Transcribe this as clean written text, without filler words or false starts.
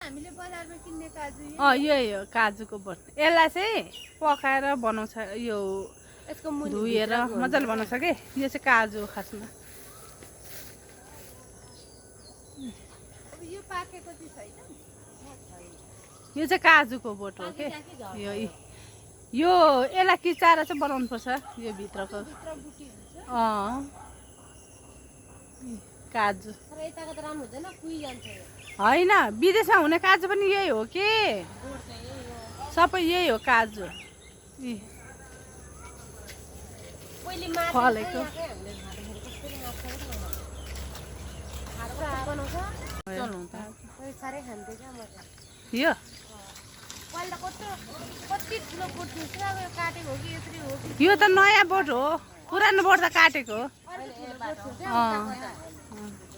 हामीले बजारमा किन्ने काजु यही हो काजुको बोट यसलाई चाहिँ पकाएर बनाउँछ यो यसको मुनि धुएर मजाले बनाउँछ कि यो चाहिँ काजु हो खासमा अब यो पाकेको चाहिँ छैन यो चाहिँ काजुको बोट हो के यो यसलाई किचाएर चाहिँ बनाउनुपर्छ यो भित्रको भित्र बुटी हुन्छ काजु तर यताको त राम्रो हुँदैन कुहिजान्छ यो होइन विदेशमा हुने काजु पनि यही हो कि बोट चाहिँ यही हो सबै यही हो काजु पहिले माछा फलेको हामीले खाँदाखेरि कसरी माछा बनाउँछ चलाउँ त साह्रै खान्थ्यो क्या मजा यो पहिला त कति ठुलो बोट थियो अब यो काटेको हो कि यसरी हो कि यो त नयाँ बोट हो पुरानो बोट त काटेको हो अर्को ठुलो बोट थियो क्या अँ